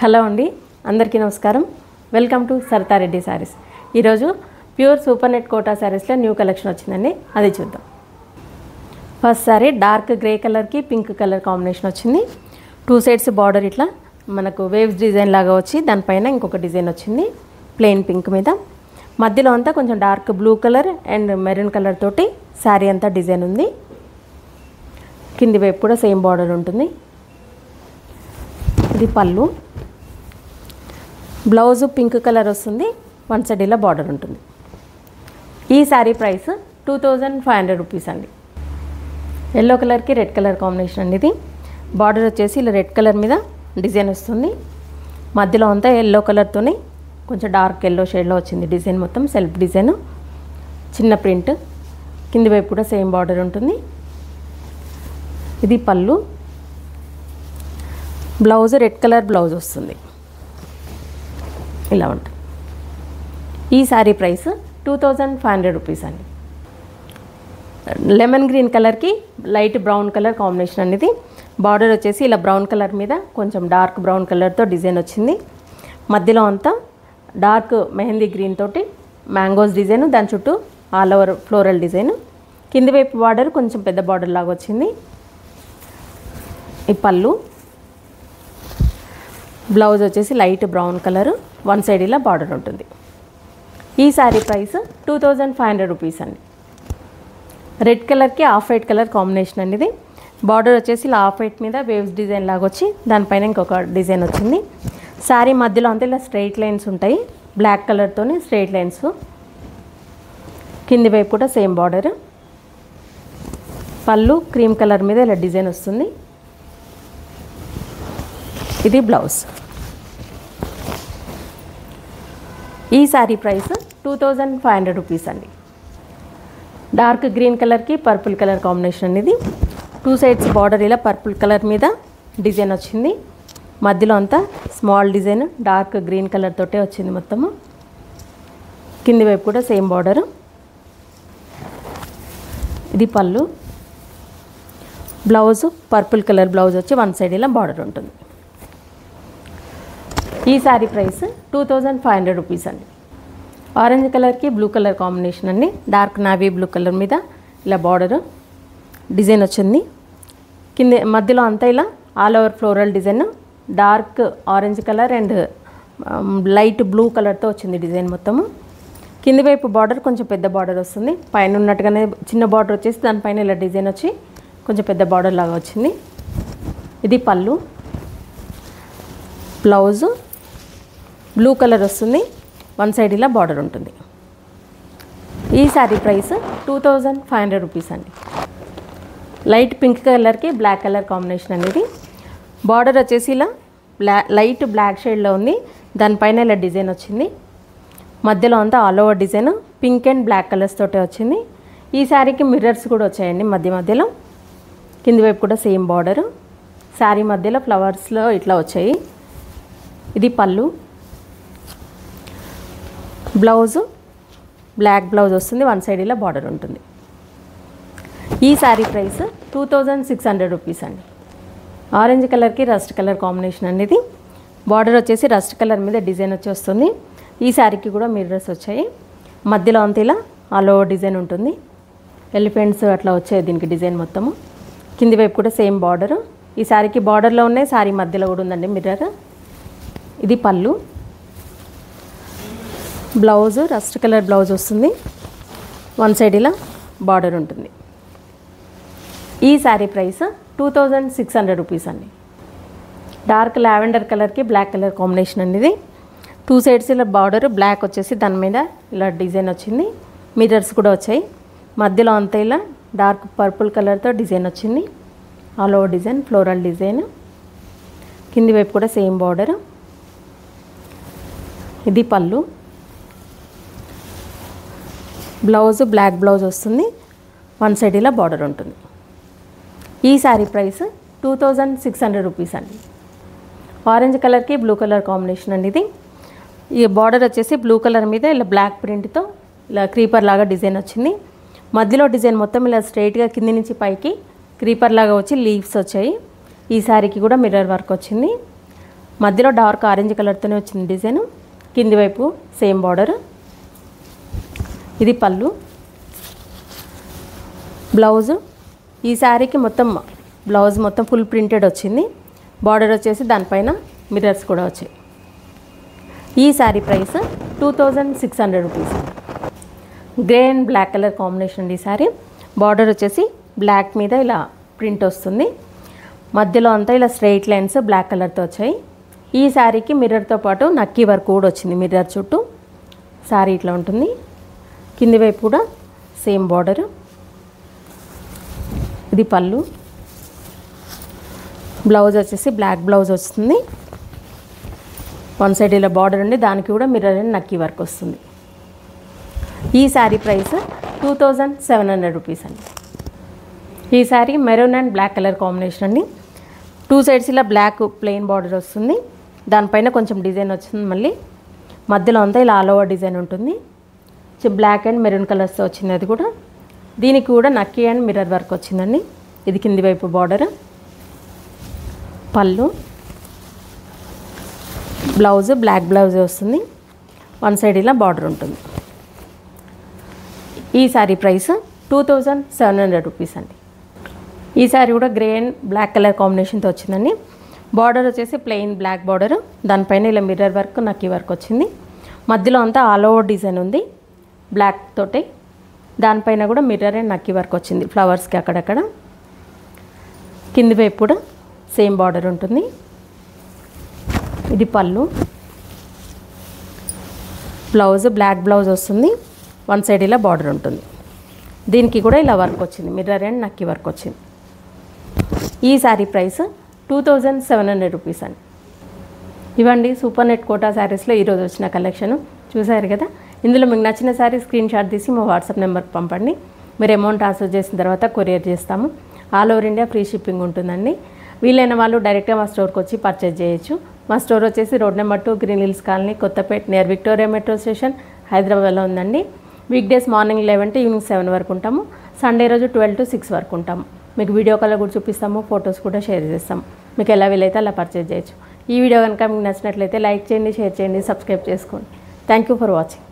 Hello అండి, అందరికీ నమస్కారం. Welcome to Saritha Reddy saris. ఈరోజు ప్యూర్ సూపర్ నెట్ కోటా శారీస్లో న్యూ కలెక్షన్ వచ్చిందండి, అది చూద్దాం. ఫస్ట్ శారీ డార్క్ గ్రే కలర్కి పింక్ కలర్ కాంబినేషన్ వచ్చింది. 2 సైడ్స్ బార్డర్ ఇట్లా మనకు వేవ్స్ డిజైన్ లాగా వచ్చి దానిపైన ఇంకొక డిజైన్ వచ్చింది ప్లెయిన్ పింక్ మీద. మధ్యలో అంతా కొంచెం dark blue colour and maroon colour తోటి శారీ అంతా డిజైన్ ఉంది. కింది వైపు కూడా సేమ్ బార్డర్ ఉంటుంది. ఇది పళ్ళు. బ్లౌజ్ పింక్ కలర్ వస్తుంది, 1 సైడ్ ఇలా బార్డర్ ఉంటుంది. ఈ శారీ ప్రైస్ 2500 రూపీస్ అండి. ఎల్లో కలర్కి రెడ్ కలర్ కాంబినేషన్ అండి. ఇది బార్డర్ వచ్చేసి ఇలా రెడ్ కలర్ మీద డిజైన్ వస్తుంది. మధ్యలో అంతా ఎల్లో కలర్తోనే కొంచెం డార్క్ ఎల్లో షేడ్లో వచ్చింది డిజైన్, మొత్తం సెల్ఫ్ డిజైన్, చిన్న ప్రింట్. కింది వైపు కూడా సేమ్ బార్డర్ ఉంటుంది. ఇది పళ్ళు. బ్లౌజ్ రెడ్ కలర్ బ్లౌజ్ వస్తుంది, ఇలా ఉంటుంది. ఈ శారీ ప్రైస్ 2500 రూపీస్ అండి. లెమన్ గ్రీన్ కలర్కి లైట్ బ్రౌన్ కలర్ కాంబినేషన్ అనేది. బార్డర్ వచ్చేసి ఇలా బ్రౌన్ కలర్ మీద కొంచెం డార్క్ బ్రౌన్ కలర్తో డిజైన్ వచ్చింది. మధ్యలో అంతా డార్క్ మెహందీ గ్రీన్ తోటి మ్యాంగోస్ డిజైన్, దాని చుట్టూ ఆల్ ఓవర్ ఫ్లోరల్ డిజైన్. కింది వైపు బార్డర్ కొంచెం పెద్ద బార్డర్ లాగా వచ్చింది. ఈ పళ్ళు. బ్లౌజ్ వచ్చేసి లైట్ బ్రౌన్ కలర్, 1 సైడ్ ఇలా బార్డర్ ఉంటుంది. ఈ శారీ ప్రైస్ 2500 రూపీస్ అండి. రెడ్ కలర్కి ఆఫ్ వైట్ కలర్ కాంబినేషన్ అండి. ఇది బార్డర్ వచ్చేసి ఇలా ఆఫ్ వైట్ మీద వేవ్స్ డిజైన్ లాగా వచ్చి దానిపైన ఇంకొక డిజైన్ వచ్చింది. శారీ మధ్యలో అంతా ఇలా స్ట్రైట్ లైన్స్ ఉంటాయి, బ్లాక్ కలర్తోనే స్ట్రైట్ లైన్స్. కింది వైపు కూడా సేమ్ బార్డర్. పళ్ళు క్రీమ్ కలర్ మీద ఇలా డిజైన్ వస్తుంది. ఇది బ్లౌజ్. ఈ శారీ ప్రైస్ 2500 రూపీస్ అండి. డార్క్ గ్రీన్ కలర్కి పర్పుల్ కలర్ కాంబినేషన్ అనేది. 2 సైడ్స్ బార్డర్ ఇలా పర్పుల్ కలర్ మీద డిజైన్ వచ్చింది. మధ్యలో అంతా small design dark green colour తోటే వచ్చింది మొత్తము. కింది వైపు కూడా సేమ్ బార్డరు. ఇది పళ్ళు. బ్లౌజ్ పర్పుల్ కలర్ బ్లౌజ్ వచ్చి 1 సైడ్ ఇలా బార్డర్ ఉంటుంది. ఈ శారీ ప్రైస్ 2500 రూపీస్ అండి. ఆరెంజ్ కలర్కి బ్లూ కలర్ కాంబినేషన్ అండి. డార్క్ నావీ బ్లూ కలర్ మీద ఇలా బార్డర్ డిజైన్ వచ్చింది. కింద మధ్యలో అంతా ఇలా all over floral design, dark orange colour and light blue కలర్తో వచ్చింది డిజైన్ మొత్తము. కింది వైపు బార్డర్ కొంచెం పెద్ద బార్డర్ వస్తుంది. పైన ఉన్నట్టుగానే చిన్న బార్డర్ వచ్చేసి దానిపైన ఇలా డిజైన్ వచ్చి కొంచెం పెద్ద బార్డర్ లాగా వచ్చింది. ఇది పళ్ళు. బ్లౌజు బ్లూ కలర్ వస్తుంది, 1 సైడ్ ఇలా బార్డర్ ఉంటుంది. ఈ శారీ ప్రైస్ 2500 రూపీస్ అండి. లైట్ పింక్ కలర్కి బ్లాక్ కలర్ కాంబినేషన్ అనేది. బార్డర్ వచ్చేసి ఇలా లైట్ బ్లాక్ షేడ్లో ఉంది, దానిపైన ఇలా డిజైన్ వచ్చింది. మధ్యలో అంతా all over design pink and black colours తోటే వచ్చింది. ఈ శారీకి మిర్రర్స్ కూడా వచ్చాయండి మధ్యలో. కింది వైపు కూడా సేమ్ బార్డరు. శారీ మధ్యలో ఫ్లవర్స్లో ఇట్లా వచ్చాయి. ఇది పళ్ళు. బ్లౌజు బ్లాక్ బ్లౌజ్ వస్తుంది, 1 సైడ్ ఇలా బార్డర్ ఉంటుంది. ఈ శారీ ప్రైస్ 2600 రూపీస్ అండి. ఆరెంజ్ కలర్కి రస్ట్ కలర్ కాంబినేషన్ అనేది. బార్డర్ వచ్చేసి రస్ట్ కలర్ మీద డిజైన్ వచ్చి వస్తుంది. ఈ శారీకి కూడా మిర్రర్స్ వచ్చాయి. మధ్యలో అంత ఇలా ఆల్ ఓవర్ డిజైన్ ఉంటుంది. ఎలిఫెంట్స్ అట్లా వచ్చాయి దీనికి డిజైన్ మొత్తము. కింది వైపు కూడా సేమ్ బార్డరు. ఈ శారీకి బార్డర్లో ఉన్నాయి, శారీ మధ్యలో కూడా ఉందండి మిర్రర్. ఇది పళ్ళు. బ్లౌజ్ రస్ట్ కలర్ బ్లౌజ్ వస్తుంది, 1 సైడ్ ఇలా బార్డర్ ఉంటుంది. ఈ శారీ ప్రైస్ 2600 రూపీస్ అండి. డార్క్ లావెండర్ కలర్కి బ్లాక్ కలర్ కాంబినేషన్ అనేది. 2 సైడ్స్ ఇలా బార్డర్ బ్లాక్ వచ్చేసి దాని మీద ఇలా డిజైన్ వచ్చింది. మిర్రర్స్ కూడా వచ్చాయి. మధ్యలో అంతా ఇలా డార్క్ పర్పుల్ కలర్తో డిజైన్ వచ్చింది, all over design floral design. కింది వైపు కూడా సేమ్ బార్డర్. ఇది పళ్ళు. బ్లౌజ్ బ్లాక్ బ్లౌజ్ వస్తుంది, 1 సైడ్ ఇలా బార్డర్ ఉంటుంది. ఈ శారీ ప్రైస్ 2600 రూపీస్ అండి. ఆరెంజ్ కలర్కి బ్లూ కలర్ కాంబినేషన్ అండి ఇది. ఈ బార్డర్ వచ్చేసి బ్లూ కలర్ మీద ఇలా బ్లాక్ ప్రింట్తో ఇలా క్రీపర్ లాగా డిజైన్ వచ్చింది. మధ్యలో డిజైన్ మొత్తం ఇలా స్ట్రైట్గా కింది నుంచి పైకి క్రీపర్ లాగా వచ్చి లీవ్స్ వచ్చాయి. ఈ శారీకి కూడా మిర్రర్ వర్క్ వచ్చింది. మధ్యలో డార్క్ ఆరెంజ్ కలర్తోనే వచ్చింది డిజైన్. కింది వైపు సేమ్ బార్డర్. ఇది పళ్ళు. బ్లౌజ్. ఈ శారీకి మొత్తం బ్లౌజ్ మొత్తం ఫుల్ ప్రింటెడ్ వచ్చింది. బార్డర్ వచ్చేసి దానిపైన మిర్రర్స్ కూడా వచ్చాయి. ఈ sari price 2600 rupees. Grey and black colour combination అండి ఈ శారీ. బార్డర్ వచ్చేసి బ్లాక్ మీద ఇలా ప్రింట్ వస్తుంది. మధ్యలో అంతా ఇలా స్ట్రైట్ లైన్స్ బ్లాక్ కలర్తో వచ్చాయి. ఈ శారీకి మిర్రర్తో పాటు నక్కీ వర్క్ కూడా వచ్చింది మిర్రర్ చుట్టూ. శారీ ఇట్లా ఉంటుంది. కింది వైపు కూడా సేమ్ బార్డర్. ఇది పళ్ళు. బ్లౌజ్ వచ్చేసి బ్లాక్ బ్లౌజ్ వస్తుంది. వన్ సైడ్ ఇలా బార్డర్ ఉండి దానికి కూడా మిర్రర్ అండ్ నక్కీ వర్క్ వస్తుంది. ఈ శారీ ప్రైస్ 2700 రూపీస్ అండి. ఈ sari maroon and black colour combination అండి. 2 సైడ్స్ ఇలా బ్లాక్ ప్లెయిన్ బార్డర్ వస్తుంది. దానిపైన కొంచెం డిజైన్ వచ్చింది. మళ్ళీ మధ్యలో అంతా ఇలా ఆల్ ఓవర్ డిజైన్ ఉంటుంది. బ్లాక్ అండ్ మెరూన్ కలర్స్తో వచ్చింది. అది కూడా దీనికి కూడా నక్కీ అండ్ మిర్రర్ వర్క్ వచ్చిందండి. ఇది కింది వైపు బార్డర్. పళ్ళు. బ్లౌజ్ బ్లాక్ బ్లౌజ్ వస్తుంది. వన్ సైడ్ ఇలా బార్డర్ ఉంటుంది. ఈ శారీ ప్రైస్ 2700 రూపీస్ అండి. ఈ శారీ కూడా గ్రే అండ్ బ్లాక్ కలర్ కాంబినేషన్తో వచ్చిందండి. బార్డర్ వచ్చేసి ప్లెయిన్ బ్లాక్ బార్డర్. దానిపైన ఇలా మిర్రర్ వర్క్ నక్కీ వర్క్ వచ్చింది. మధ్యలో అంతా ఆల్ ఓవర్ డిజైన్ ఉంది బ్లాక్ తోటి. దానిపైన కూడా మిర్రర్ అండ్ నక్కీ వర్క్ వచ్చింది ఫ్లవర్స్కి అక్కడక్కడ. కింది వైపు కూడా సేమ్ బార్డర్ ఉంటుంది. ఇది పళ్ళు. బ్లౌజ్ బ్లాక్ బ్లౌజ్ వస్తుంది. వన్ సైడ్ ఇలా బార్డర్ ఉంటుంది. దీనికి కూడా ఇలా వర్క్ వచ్చింది మిర్రర్ అండ్ నక్కీ వర్క్ వచ్చింది. ఈ శారీ ప్రైస్ 2700 రూపీస్ అండి. ఇవ్వండి సూపర్ నెట్ కోటా శారీస్లో ఈరోజు వచ్చిన కలెక్షన్ చూసారు కదా. ఇందులో మీకు నచ్చిన శారీ స్క్రీన్ షాట్ తీసి మా వాట్సాప్ నెంబర్కి పంపండి. మీరు అమౌంట్ ట్రాన్స్ఫర్ చేసిన తర్వాత కొరియర్ చేస్తాము. All over India free shipping ఉంటుందండి. వీలైన వాళ్ళు డైరెక్ట్గా మా స్టోర్కి వచ్చి పర్చేజ్ చేయొచ్చు. మా స్టోర్ వచ్చేసి road number 2 Green Hills Colony Kothapet near Victoria Metro Station హైదరాబాద్లో ఉందండి. Week days morning 11 to evening 7 వరకు ఉంటాము. సండే రోజు 12 to 6 వరకు ఉంటాము. మీకు వీడియో కాల్ కూడా చూపిస్తాము. ఫొటోస్ కూడా షేర్ చేస్తాము. మీకు ఎలా వీలైతే అలా పర్చేజ్ చేయొచ్చు. ఈ వీడియో కనుక మీకు నచ్చినట్లయితే లైక్ చేయండి, షేర్ చేయండి, సబ్స్క్రైబ్ చేసుకోండి. Thank you for watching.